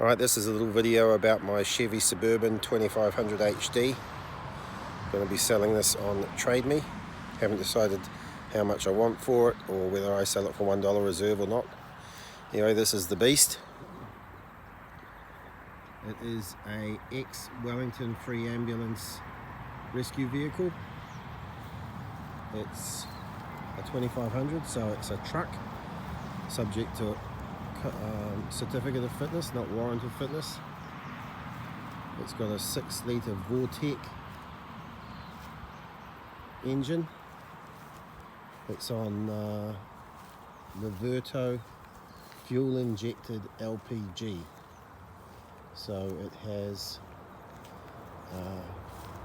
Alright, this is a little video about my Chevy Suburban 2500 HD. Going to be selling this on Trade Me. Haven't decided how much I want for it or whether I sell it for $1 reserve or not. Anyway, this is the beast. It is a ex-Wellington Free Ambulance rescue vehicle. It's a 2500, so it's a truck subject to certificate of fitness, not warrant of fitness. It's got a 6-litre Vortec engine. It's on Reverto fuel injected LPG, so it has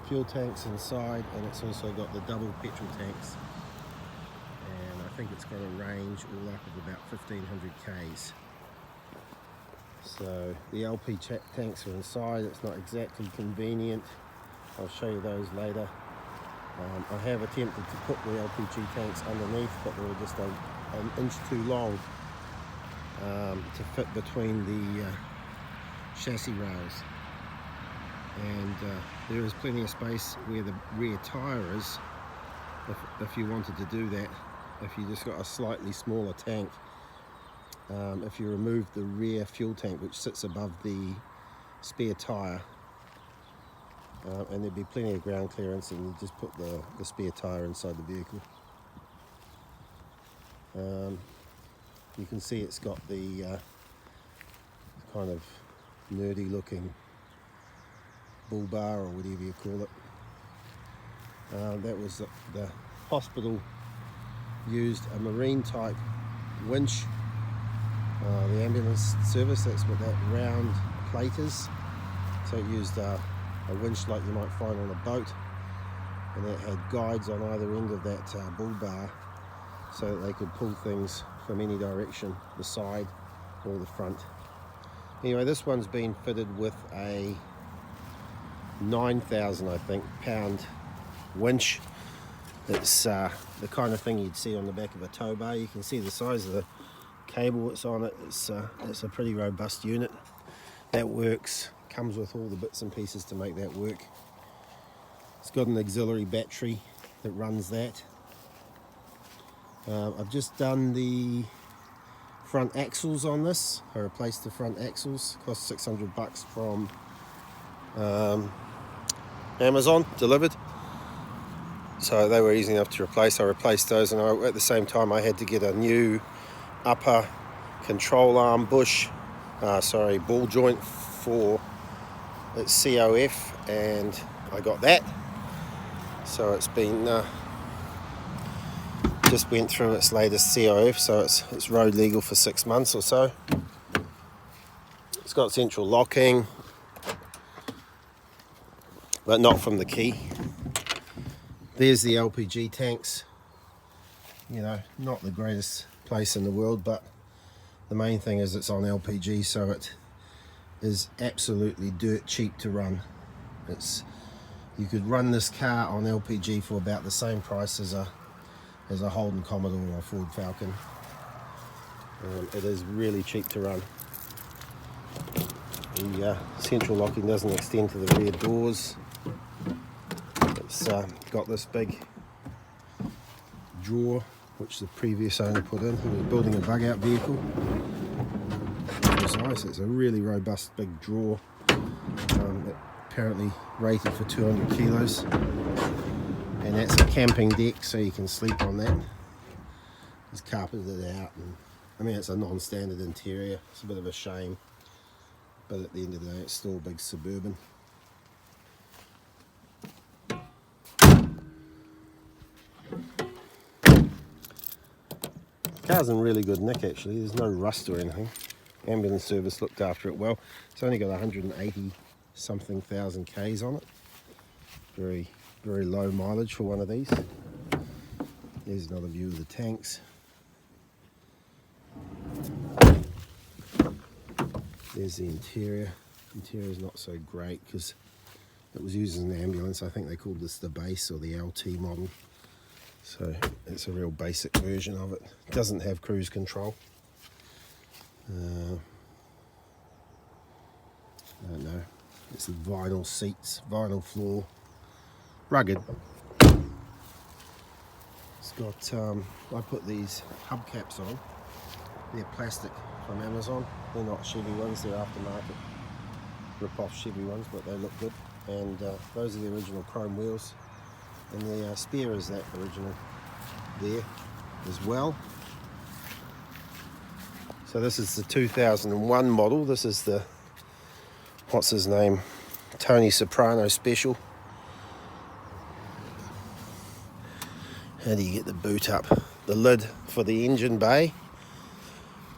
fuel tanks inside, and it's also got the double petrol tanks, and I think it's got a range all up of about 1500 k's. So the LP tanks are inside. It's not exactly convenient. I'll show you those later. I have attempted to put the LPG tanks underneath, but they were just an inch too long to fit between the chassis rails. And there is plenty of space where the rear tyre is if you wanted to do that, if you just got a slightly smaller tank. If you remove the rear fuel tank, which sits above the spare tyre, and there'd be plenty of ground clearance, and you just put the spare tyre inside the vehicle. You can see it's got the kind of nerdy looking bull bar, or whatever you call it. That was the hospital used a marine type winch. The ambulance service, that's what that round plate is. So it used a winch like you might find on a boat, and it had guides on either end of that bull bar, so that they could pull things from any direction, the side or the front. Anyway, this one's been fitted with a 9,000, I think, pound winch. It's the kind of thing you'd see on the back of a tow bar. You can see the size of the cable that's on it. It's a pretty robust unit. That works, comes with all the bits and pieces to make that work. It's got an auxiliary battery that runs that. I've just done the front axles on this. I replaced the front axles, cost $600 from Amazon, delivered. So they were easy enough to replace. I replaced those, and at the same time I had to get a new upper control arm ball joint for its COF, and I got that. So it's been just went through its latest COF, so it's road legal for 6 months or so. It's got central locking, but not from the key. There's the LPG tanks. You know, not the greatest place in the world, but the main thing is it's on LPG, so it is absolutely dirt cheap to run. You could run this car on LPG for about the same price as a Holden Commodore or a Ford Falcon. It is really cheap to run. The central locking doesn't extend to the rear doors. It's got this big drawer, which the previous owner put in. He was building a bug out vehicle. It was nice. It's a really robust big drawer. Apparently rated for 200 kilos. And that's a camping deck, so you can sleep on that. It's carpeted out, and I mean, it's a non-standard interior. It's a bit of a shame, but at the end of the day, it's still a big Suburban. The car's in really good nick, actually. There's no rust or anything. Ambulance service looked after it well. It's only got 180 something thousand k's on it. Very, very low mileage for one of these. There's another view of the tanks. There's the interior. Interior is not so great because it was used as an ambulance. I think they called this the base or the LT model. So it's a real basic version of it. It doesn't have cruise control. It's the vinyl seats, vinyl floor, rugged. It's got, I put these hubcaps on. They're plastic from Amazon. They're not Chevy ones, they're aftermarket rip-off Chevy ones, but they look good. And those are the original chrome wheels. And the spare is that original there as well. So this is the 2001 model. This is the, what's his name, Tony Soprano special. How do you get the boot up? The lid for the engine bay.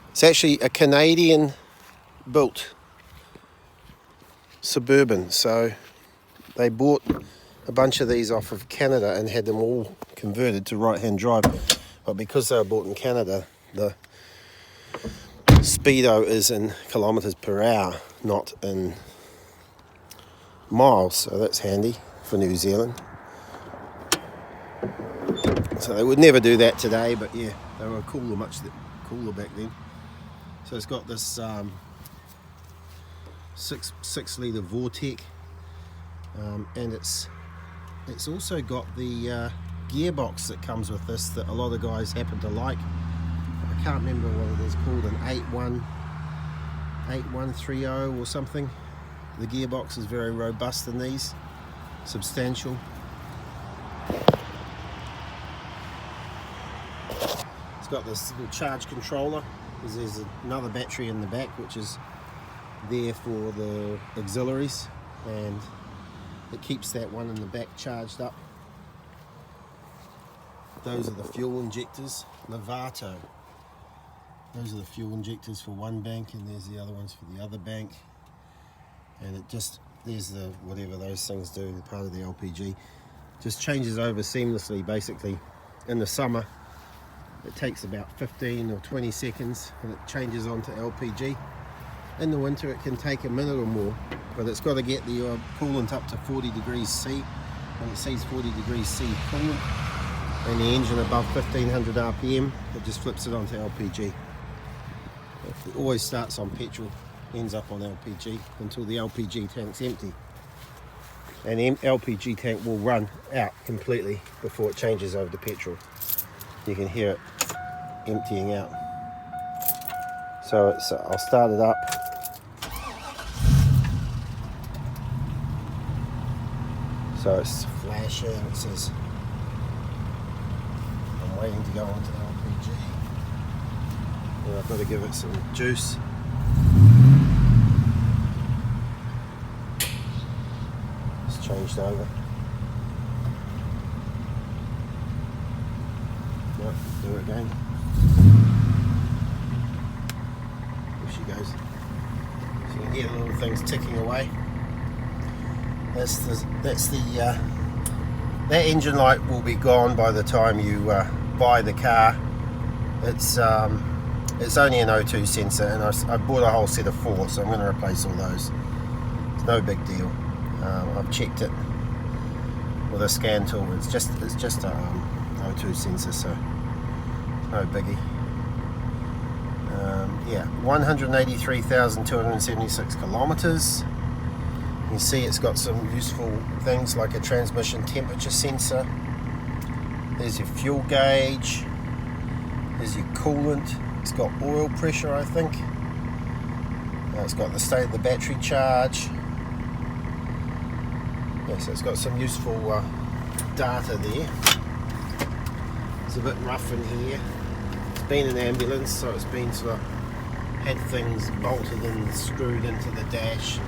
It's actually a Canadian built Suburban, so they bought a bunch of these off of Canada and had them all converted to right-hand drive, but because they were bought in Canada, the speedo is in kilometers per hour, not in miles, so that's handy for New Zealand. So they would never do that today, but yeah, they were cooler, much cooler back then. So it's got this 6 litre Vortec, and it's also got the gearbox that comes with this that a lot of guys happen to like. I can't remember what it is called, an 8130 or something. The gearbox is very robust in these, substantial. It's got this little charge controller. There's another battery in the back which is there for the auxiliaries, and it keeps that one in the back charged up. Those are the fuel injectors, Lovato. Those are the fuel injectors for one bank, and there's the other ones for the other bank. And it just, there's the, whatever those things do, the part of the LPG. Just changes over seamlessly, basically. In the summer, it takes about 15 or 20 seconds, and it changes onto LPG. In the winter, it can take a minute or more, but it's got to get the coolant up to 40 degrees C. When it sees 40 degrees C coolant, and the engine above 1500 RPM, it just flips it onto LPG. It always starts on petrol, ends up on LPG until the LPG tank's empty. And the LPG tank will run out completely before it changes over to petrol. You can hear it emptying out. So it's, I'll start it up. So it's flashing, it says I'm waiting to go onto LPG. And I've got to give it some juice. It's changed over. Yep, do it again. There she goes. So you can hear the little things ticking away. That engine light will be gone by the time you buy the car. It's only an O2 sensor, and I bought a whole set of 4, so I'm going to replace all those. It's no big deal. I've checked it with a scan tool. It's just a O2 sensor, so no biggie. Yeah, 183,276 kilometers. You can see it's got some useful things like a transmission temperature sensor. There's your fuel gauge. There's your coolant. It's got oil pressure, I think. It's got the state of the battery charge. Yeah, so it's got some useful data there. It's a bit rough in here. It's been an ambulance, so it's been sort of had things bolted and screwed into the dash.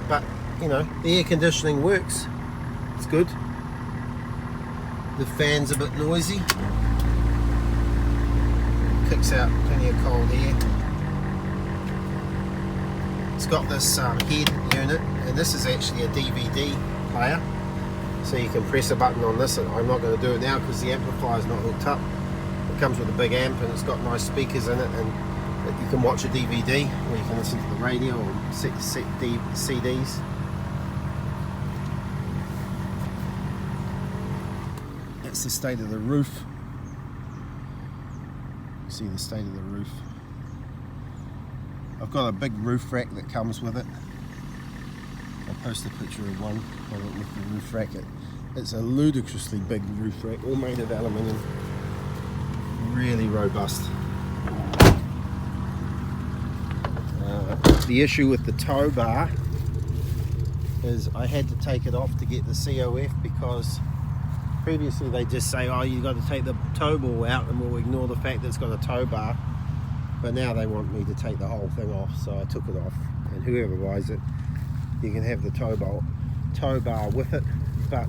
But, you know, the air conditioning works. It's good. The fan's a bit noisy. Kicks out plenty of cold air. It's got this head unit, and this is actually a DVD player. So you can press a button on this, and I'm not going to do it now because the amplifier's not hooked up. It comes with a big amp, and it's got nice speakers in it, and you can watch a DVD, or you can listen to the radio or set CDs. That's the state of the roof. See the state of the roof. I've got a big roof rack that comes with it. post a picture of one with the roof rack. It's a ludicrously big roof rack, all made of aluminium, really robust. The issue with the tow bar is I had to take it off to get the COF, because previously they just say, oh, you've got to take the tow ball out and we'll ignore the fact that it's got a tow bar. But now they want me to take the whole thing off, so I took it off. And whoever buys it, you can have the tow bar with it, but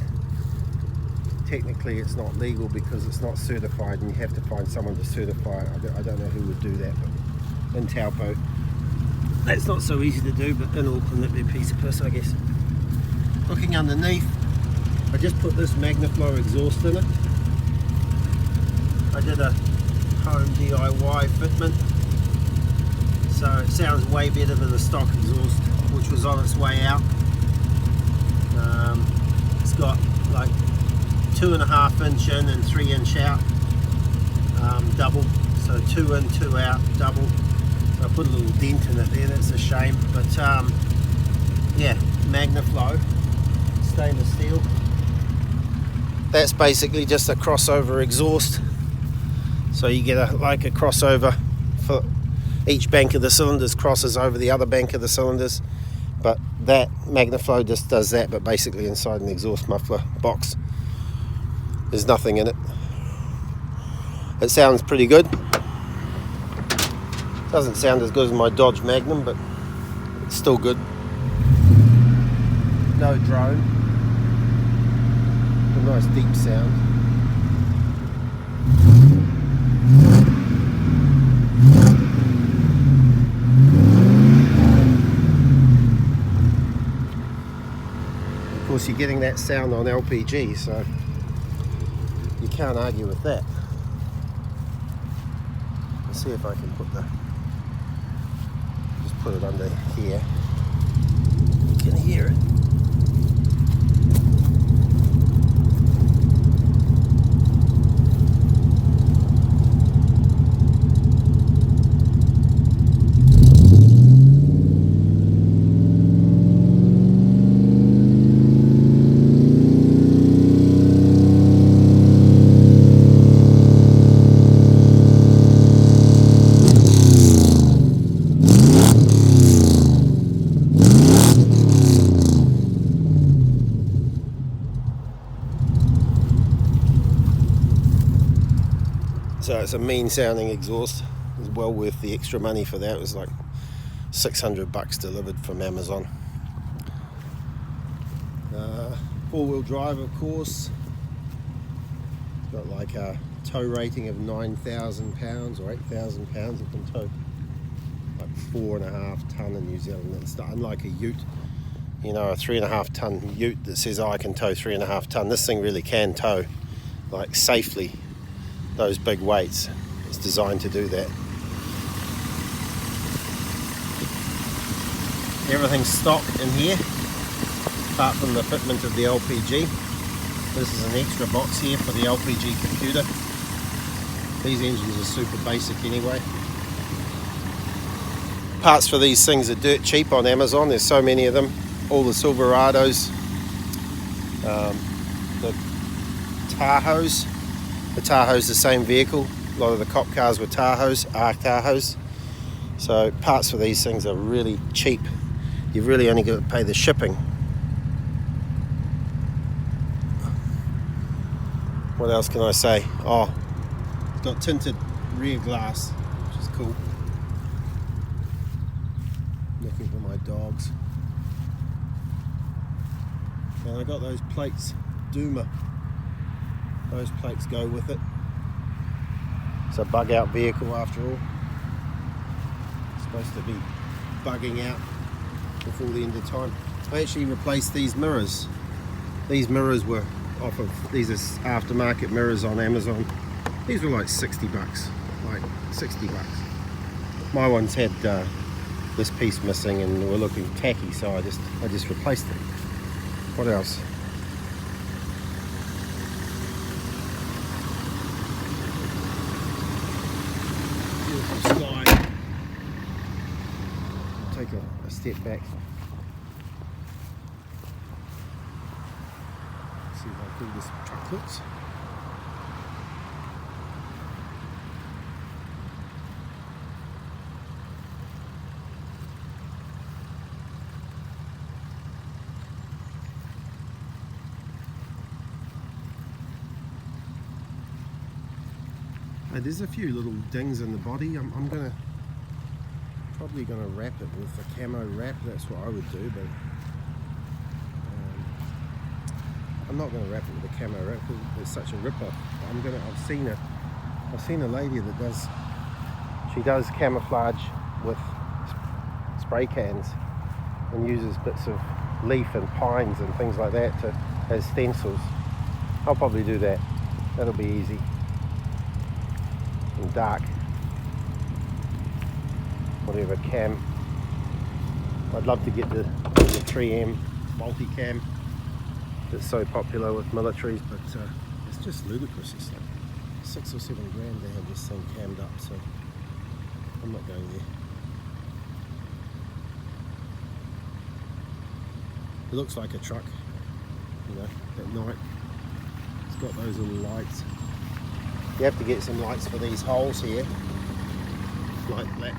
technically it's not legal because it's not certified, and you have to find someone to certify it. I don't know who would do that, but in Taupo that's not so easy to do, but in Auckland that'd be a piece of piss, I guess. Looking underneath, I just put this Magnaflow exhaust in it. I did a home DIY fitment, so it sounds way better than the stock exhaust, which was on its way out. It's got like 2.5 inch in and 3 inch out, double, so 2 in, 2 out, double. I put a little dent in it there, that's a shame, but yeah, Magnaflow, stainless steel. That's basically just a crossover exhaust, so you get like a crossover for each bank of the cylinders, crosses over the other bank of the cylinders, but that Magnaflow just does that, but basically inside an exhaust muffler box there's nothing in it. It sounds pretty good. Doesn't sound as good as my Dodge Magnum, but it's still good. No drone. A nice deep sound. Of course, you're getting that sound on LPG, so you can't argue with that. Let's see if I can put it under here. You can hear it. So it's a mean sounding exhaust. It was well worth the extra money for that. It was like $600 delivered from Amazon. 4-wheel drive, of course. Got like a tow rating of 9,000 pounds or 8,000 pounds. It can tow like 4.5 ton in New Zealand. It's unlike a ute, you know, a 3.5 ton ute that says, oh, I can tow 3.5 ton. This thing really can tow like safely those big weights. It's designed to do that. Everything's stock in here apart from the fitment of the LPG. This is an extra box here for the LPG computer. These engines are super basic anyway. Parts for these things are dirt cheap on Amazon. There's so many of them. All the Silverados, the Tahoes. The Tahoe's the same vehicle. A lot of the cop cars were Tahoes, are Tahoes. So parts for these things are really cheap. You've really only got to pay the shipping. What else can I say? Oh, it's got tinted rear glass, which is cool. Looking for my dogs. And I got those plates, Duma. Those plates go with it. It's a bug out vehicle after all. It's supposed to be bugging out before the end of time. I actually replaced these mirrors. These mirrors were off of, these are aftermarket mirrors on Amazon. These were like $60, like $60. My ones had this piece missing and were looking tacky, so I just replaced it. What else? Sky. Take a step back. see how cool this truck looks. There's a few little dings in the body. I'm probably gonna wrap it with a camo wrap. That's what I would do, but I'm not gonna wrap it with a camo wrap because it's such a rip-off. I've seen a lady that does camouflage with spray cans and uses bits of leaf and pines and things like that as stencils. I'll probably do that. That'll be easy and dark. Whatever cam. I'd love to get the 3M multicam that's so popular with militaries, but it's just ludicrous. It's like 6 or 7 grand to have this thing cammed up, so I'm not going there. It looks like a truck, you know, at night. It's got those little lights. You have to get some lights for these holes here, like that.